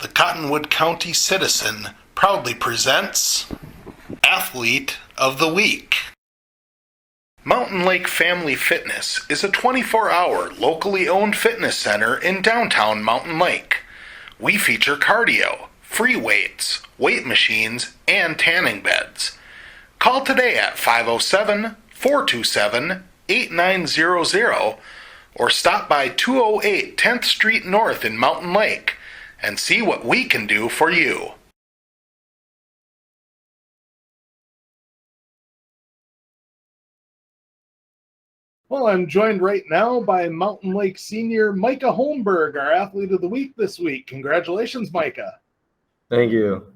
The Cottonwood County Citizen proudly presents Athlete of the Week. Mountain Lake Family Fitness is a 24-hour locally owned fitness center in downtown Mountain Lake. We feature cardio, free weights, weight machines, and tanning beds. Call today at 507-427-8900 or stop by 208 10th Street North in Mountain Lake and see what we can do for you. Well, I'm joined right now by Mountain Lake senior Micah Holmberg, our Athlete of the Week this week. Congratulations, Micah. Thank you.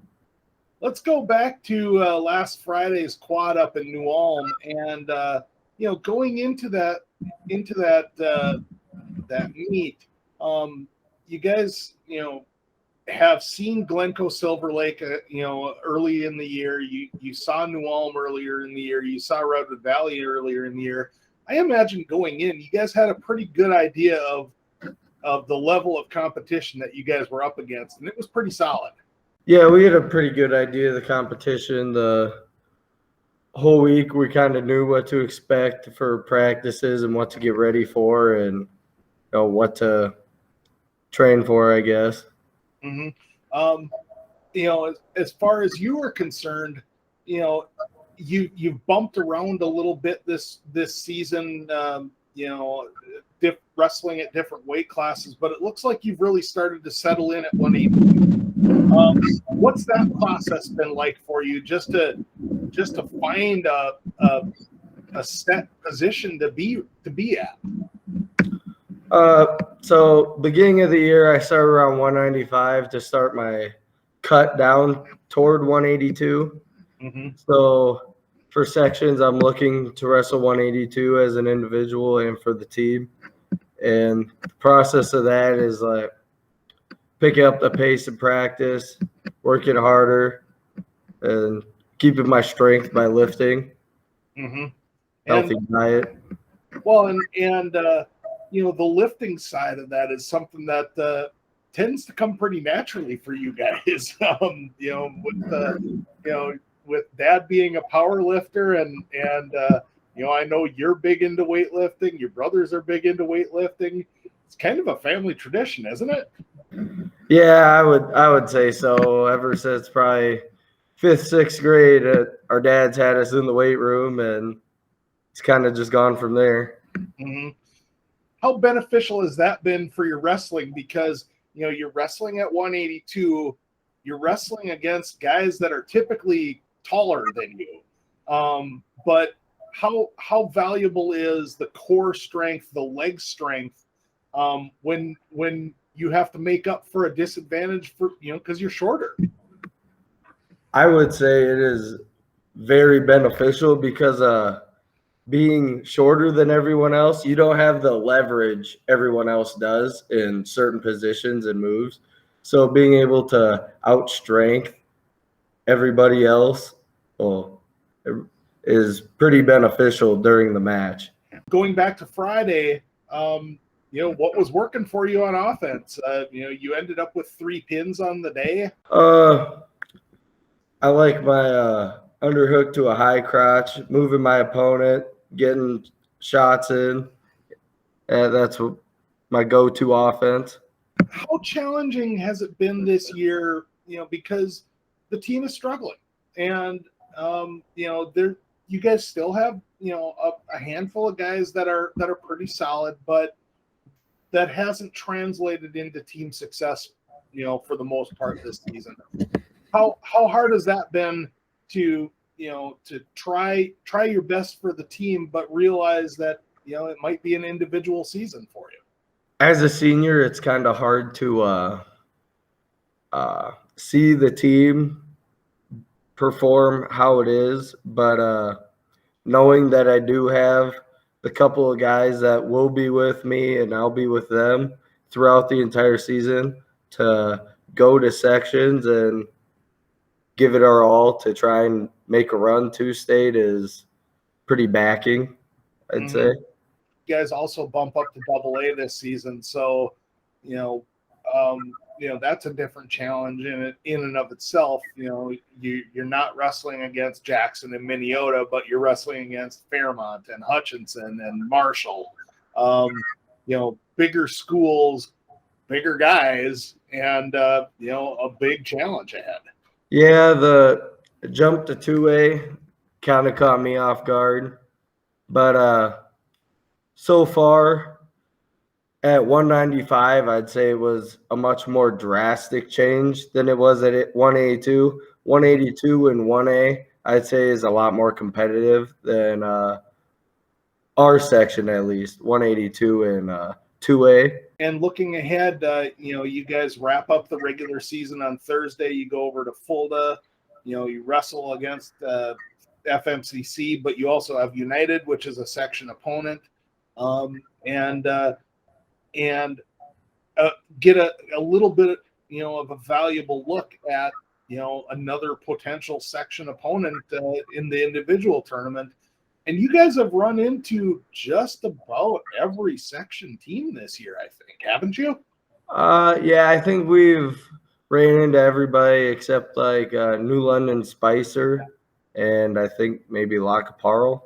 Let's go back to last Friday's quad up in New Ulm, and going into that meet, you guys have seen Glencoe Silver Lake early in the year. You saw New Ulm earlier in the year. You saw Redwood Valley earlier in the year. I imagine going in, you guys had a pretty good idea of the level of competition that you guys were up against, and it was pretty solid. Yeah, we had a pretty good idea of the competition. The whole week we kind of knew what to expect for practices and what to get ready for and what to train for, I guess. Mm-hmm. As far as you were concerned, you've bumped around a little bit this season, wrestling at different weight classes, but it looks like you've really started to settle in at 180. What's that process been like for you, just to find a set position to be at? So beginning of the year, I started around 195 to start my cut down toward 182. Mm-hmm. So for sections, I'm looking to wrestle 182 as an individual and for the team. And the process of that is like picking up the pace in practice, working harder, and keeping my strength by lifting. Mm-hmm. Healthy diet. Well, and the lifting side of that is something that tends to come pretty naturally for you guys. With Dad being a power lifter, and I know you're big into weightlifting. Your brothers are big into weightlifting. It's kind of a family tradition, isn't it? Yeah, I would say so. Ever since probably 5th, 6th grade, our dads had us in the weight room, and it's kind of just gone from there. Mm-hmm. How beneficial has that been for your wrestling? Because you're wrestling at 182, you're wrestling against guys that are typically taller than you. But how valuable is the core strength, the leg strength, when you have to make up for a disadvantage because you're shorter? I would say it is very beneficial because being shorter than everyone else, you don't have the leverage everyone else does in certain positions and moves. So being able to outstrength everybody else is pretty beneficial during the match. Going back to Friday, what was working for you on offense? You ended up with 3 pins on the day. I like my underhook to a high crotch, moving my opponent, getting shots in. That's my go-to offense. How challenging has it been this year? Because the team is struggling, and you guys still have a handful of guys that are pretty solid, but that hasn't translated into team success, for the most part this season. How hard has that been to try your best for the team, but realize that it might be an individual season for you? As a senior, it's kind of hard to see the team perform how it is, but knowing that I do have a couple of guys that will be with me and I'll be with them throughout the entire season to go to sections and give it our all to try and make a run to state is pretty backing, I'd say. You guys also bump up to AA this season, so that's a different challenge in and of itself. You're not wrestling against Jackson and Minneota, but you're wrestling against Fairmont and Hutchinson and Marshall. Bigger schools, bigger guys, and a big challenge ahead. Yeah, the jump to 2A kind of caught me off guard, but so far at 195, I'd say it was a much more drastic change than it was at 182. 182 and 1A, I'd say, is a lot more competitive than our section, at least 182 and 2A. And looking ahead, you guys wrap up the regular season on Thursday. You go over to Fulda. You wrestle against FMCC, but you also have United, which is a section opponent, and get a little bit, of a valuable look at, another potential section opponent in the individual tournament. And you guys have run into just about every section team this year, I think, haven't you? Yeah, I think we've ran into everybody except like New London Spicer, and I think maybe Lacaparle.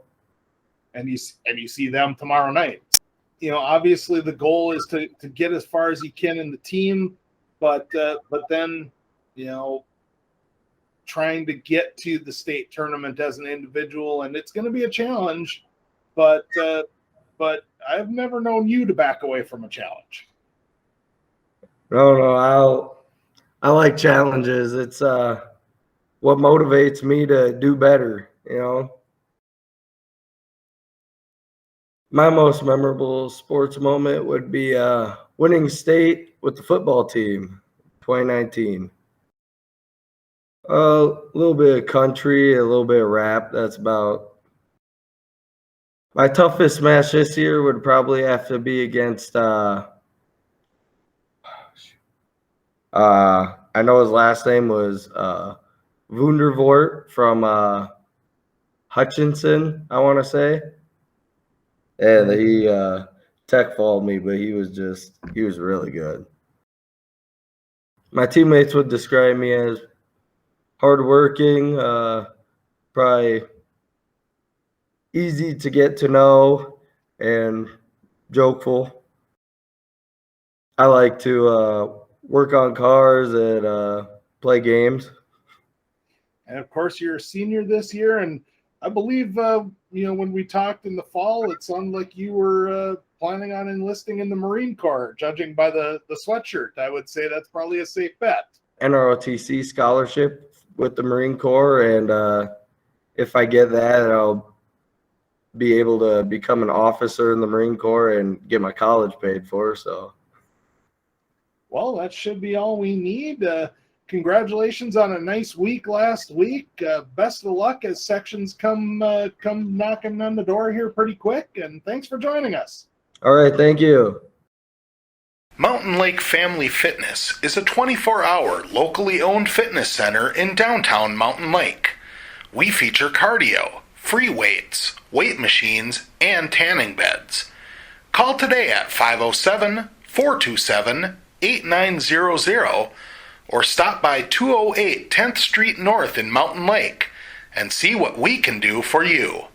And you see them tomorrow night. Obviously the goal is to get as far as you can in the team, but then trying to get to the state tournament as an individual, and it's going to be a challenge, but I've never known you to back away from a challenge. No, I like challenges. It's what motivates me to do better, My most memorable sports moment would be winning state with the football team, 2019. A little bit of country, a little bit of rap. That's about my toughest match this year. Would probably have to be against I know his last name was Wundervoort from Hutchinson, I want to say. And he tech followed me, but he was really good. My teammates would describe me as hardworking, probably easy to get to know, and jokeful. I like to work on cars and play games. And of course, you're a senior this year, and I believe when we talked in the fall, it sounded like you were planning on enlisting in the Marine Corps. Judging by the sweatshirt, I would say that's probably a safe bet. NROTC scholarship with the Marine Corps, and if I get that, I'll be able to become an officer in the Marine Corps and get my college paid for. So, well, that should be all we need. Congratulations on a nice week last week. Best of luck as sections come knocking on the door here pretty quick, and thanks for joining us. All right, thank you. Mountain Lake Family Fitness is a 24-hour locally owned fitness center in downtown Mountain Lake. We feature cardio, free weights, weight machines, and tanning beds. Call today at 507-427-8900 or stop by 208 10th Street North in Mountain Lake and see what we can do for you.